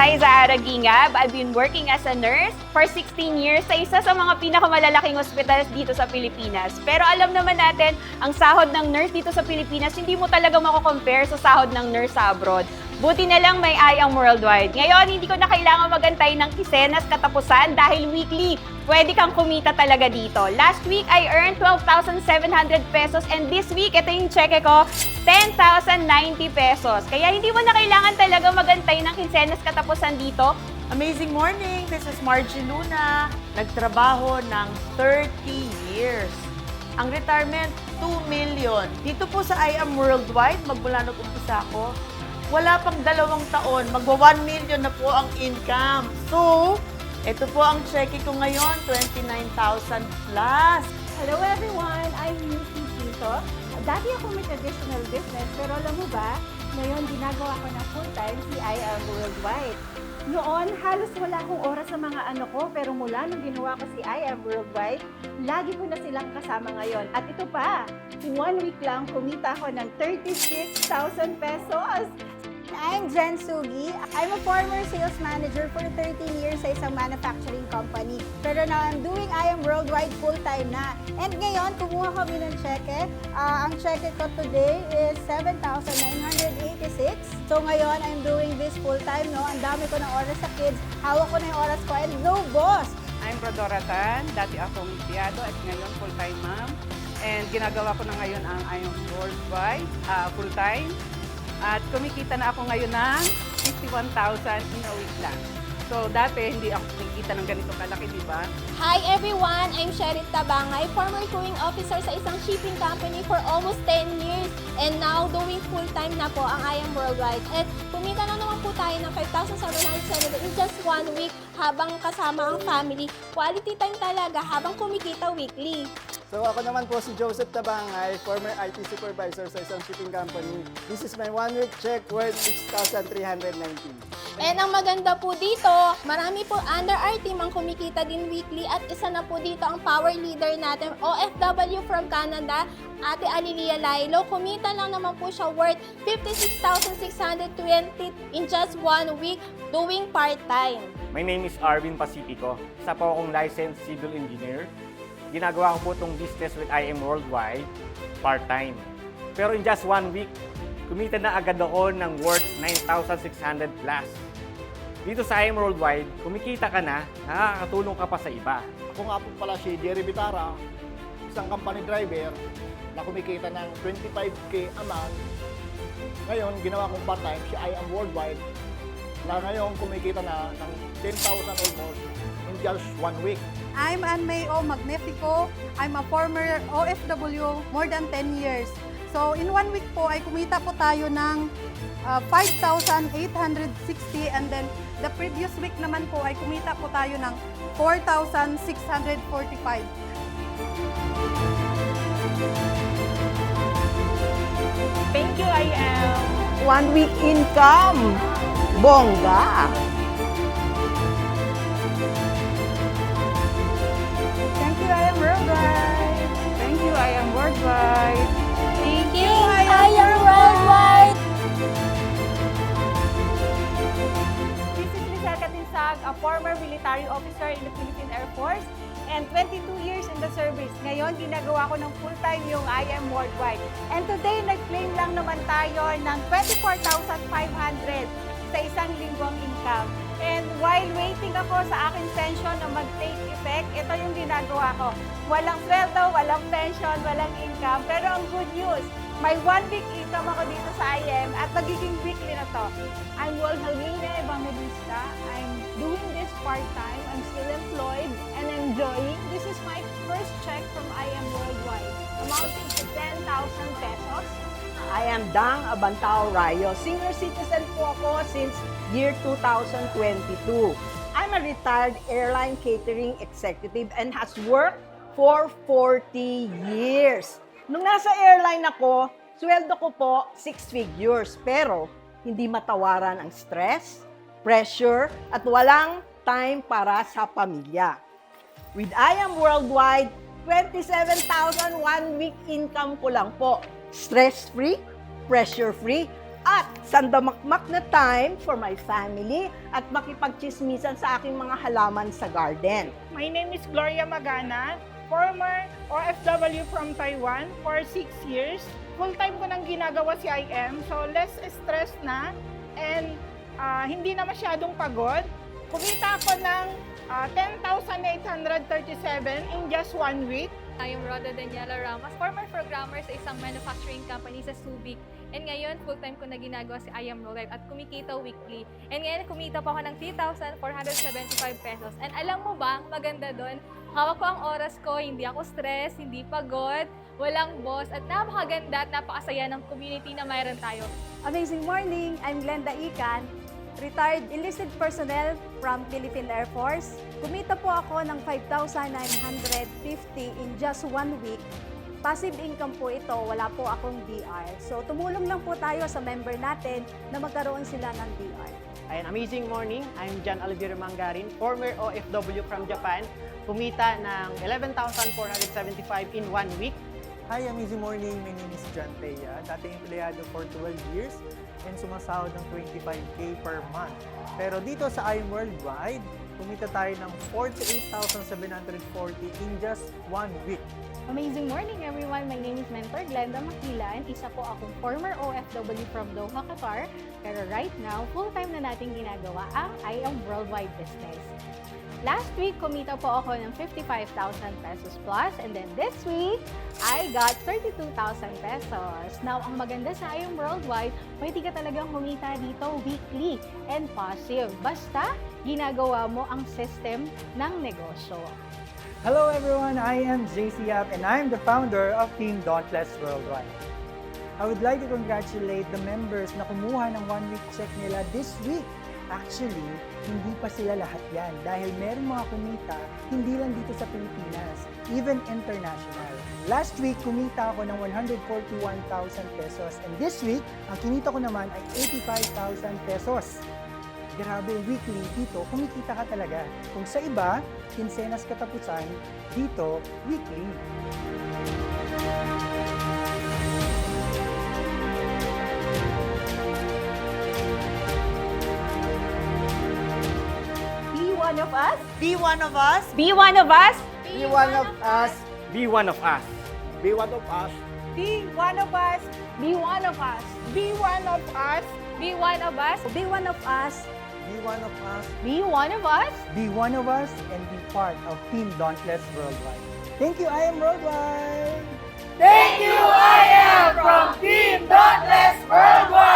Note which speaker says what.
Speaker 1: Sai Zahara Gingab. I've been working as a nurse for 16 years sa isa sa mga pinakamalalaking ospital dito sa Pilipinas. Pero alam naman natin, ang sahod ng nurse dito sa Pilipinas, hindi mo talaga mako-compare sa sahod ng nurse sa abroad. Buti na lang may I Am Worldwide. Ngayon, hindi ko na kailangan magantay ng kisenas katapusan dahil weekly, pwede kang kumita talaga dito. Last week, I earned 12,700 pesos and this week, ito yung cheque ko, 10,090 pesos. Kaya hindi mo na kailangan talaga magantay ng kisenas katapusan dito.
Speaker 2: Amazing morning! This is Margie Luna. Nagtrabaho ng 30 years. Ang retirement, 2 million. Dito po sa I Am Worldwide, magmula nag-umpisa ako, wala pang 2 taon, magwa 1 million na po ang income. So, ito po ang cheque ko ngayon, 29,000 plus.
Speaker 3: Hello everyone! I'm Missy Quinto. Dati ako may traditional business, pero alam mo ba, ngayon ginagawa ko na full-time si I Am Worldwide. Noon, halos wala akong oras sa mga anak ko, pero mula nung ginawa ko si I Am Worldwide, lagi ko na silang kasama ngayon. At ito pa, 1 week lang kumita ako ng 36,000 pesos.
Speaker 4: I'm Jen Sugi. I'm a former sales manager for 13 years sa isang manufacturing company. Pero now I'm doing I Am Worldwide full-time na. And ngayon, kumuha kami ng cheque. Ang cheque ko today is 7,986. So ngayon, I'm doing this full-time. No? Ang dami ko ng oras sa kids. Hawak ko na yung oras ko and no boss.
Speaker 5: I'm Rodora Tan. Dati akong empleyado at ngayon full-time ma'am. And ginagawa ko na ngayon ang I Am Worldwide full-time. At kumikita na ako ngayon ng 51,000 in a week lang. So, dati hindi ako kumikita ng ganito kalaki, di ba?
Speaker 6: Hi everyone! I'm Sherit Tabangay, former crewing officer sa isang shipping company for almost 10 years. And now, doing full-time na po ang I Am Worldwide. At kumita na naman po tayo ng 5,770 in just 1 week habang kasama ang family. Quality time talaga habang kumikita weekly.
Speaker 7: So ako naman po si Joseph Tabangay, former IT supervisor sa isang shipping company. This is my 1-week check worth 6,319.
Speaker 6: And ang maganda po dito, marami po under our team ang kumikita din weekly at isa na po dito ang power leader natin, OFW from Canada, Ate Alilia Lailo. Kumita lang naman po siya worth 56,620 in just 1 week doing part-time.
Speaker 8: My name is Arvin Pacifico. Isa po akong licensed civil engineer. Ginagawa ko po itong business with I Am Worldwide part-time. Pero in just 1 week, kumita na agad ako ng worth 9,600 plus. Dito sa I Am Worldwide, kumikita ka na, nakakatulong ka pa sa iba.
Speaker 9: Ako nga po pala si Jerry Bitara, isang company driver na kumikita ng 25K a month. Ngayon, ginawa kong part-time si I Am Worldwide na ngayon kumikita na ng 10,000 almost in just 1 week.
Speaker 10: I'm Ann May O. Magnifico. I'm a former OFW more than 10 years. So in 1 week po ay kumita po tayo ng 5,860 and then the previous week naman po ay kumita po tayo ng 4,645.
Speaker 2: Thank you, I Am. 1 week income. Bongga. Thank you, I Am Worldwide. Thank you, I Am Worldwide.
Speaker 6: Thank you, I Am Worldwide!
Speaker 3: This is Lizelle Catinsag, a former military officer in the Philippine Air Force and 22 years in the service. Ngayon, ginagawa ko ng full-time yung I Am Worldwide. And today, nag-claim lang naman tayo ng 24,500 sa isang linggong income. And while waiting ako sa aking pension na mag-take effect, ito yung ginagawa ko. Walang sweldo, walang pension, walang income. Pero ang good news, may 1 week income ako dito sa IM at magiging weekly na to. I'm Walhalina Evangelista. I'm doing this part-time. I'm still employed and enjoying. This is my first check from IM Worldwide, amounting to 10,000 pesos.
Speaker 2: I am Dang Abantao Rayo. Senior citizen po ako since year 2022. I'm a retired airline catering executive and has worked for 40 years. Nung nasa airline ako, sweldo ko po 6 figures. Pero hindi matawaran ang stress, pressure, at walang time para sa pamilya. With I Am Worldwide, 27,000 1 week income ko lang po. Stress-free, pressure-free, at sandamakmak na time for my family at makipagchismisan sa aking mga halaman sa garden.
Speaker 3: My name is Gloria Magana, former OFW from Taiwan for 6 years. Full-time ko nang ginagawa si IM, so less stress na and hindi na masyadong pagod. Kumita ako ng 10,837 in just 1 week.
Speaker 11: I am Roda Daniela Ramos, former programmer sa isang manufacturing company sa Subic. And ngayon, full-time ko na ginagawa si I Am Roda at kumikita weekly. And ngayon, kumita po ako ng 3,475 pesos. And alam mo ba, maganda doon, hawak ko ang oras ko, hindi ako stress, hindi pagod, walang boss, at napakaganda at napakasaya ng community na mayroon tayo.
Speaker 3: Amazing morning! I'm Glenda Ican, retired enlisted personnel from Philippine Air Force. Kumita po ako ng 5,950 in just 1 week. Passive income po ito, wala po akong DR. So tumulong lang po tayo sa member natin na magkaroon sila ng DR.
Speaker 12: Ayan, amazing morning. I'm John Oliveira Mangarin, former OFW from Japan. Kumita ng 11,475 in 1 week.
Speaker 13: Hi, amazing morning. My name is John Teya, dating empleyado for 12 years and sumasahod ng 25K per month. Pero dito sa I Am Worldwide, kumita tayo ng 48,740 in just 1 week.
Speaker 11: Amazing morning everyone! My name is Mentor Glenda Makilan. Isa po akong former OFW from Doha, Qatar. Pero right now, full-time na natin ginagawa ang I Am Worldwide business. Last week, kumita po ako ng 55,000 pesos plus. And then this week, I got 32,000 pesos. Now, ang maganda sa I Am Worldwide, pwede ka talagang kumita dito weekly and passive. Basta, ginagawa mo ang system ng negosyo.
Speaker 13: Hello everyone, I am JC Yap and I'm the founder of Team Dauntless Worldwide. I would like to congratulate the members na kumuha ng 1-week check nila this week. Actually, hindi pa sila lahat yan dahil meron mga kumita hindi lang dito sa Pilipinas, even international. Last week, kumita ako ng 141,000 pesos and this week, ang kinita ko naman ay 85,000 pesos. Grabe, weekly, dito, kumikita ka talaga. Kung sa iba, kinsenas katapusan, dito, weekly.
Speaker 3: Be one of us.
Speaker 2: Be one of us.
Speaker 1: Be one of us.
Speaker 9: Be one of us.
Speaker 8: Be one of us.
Speaker 9: Be one of us.
Speaker 3: Be one of us.
Speaker 1: Be one of us.
Speaker 3: Be one of us.
Speaker 1: Be one of us.
Speaker 3: Be one of us.
Speaker 13: Be one of us,
Speaker 1: Be one of us.
Speaker 13: be one of us, and be part of Team Dauntless Worldwide. Thank you, I Am Worldwide!
Speaker 2: Thank you, I am from Team Dauntless Worldwide!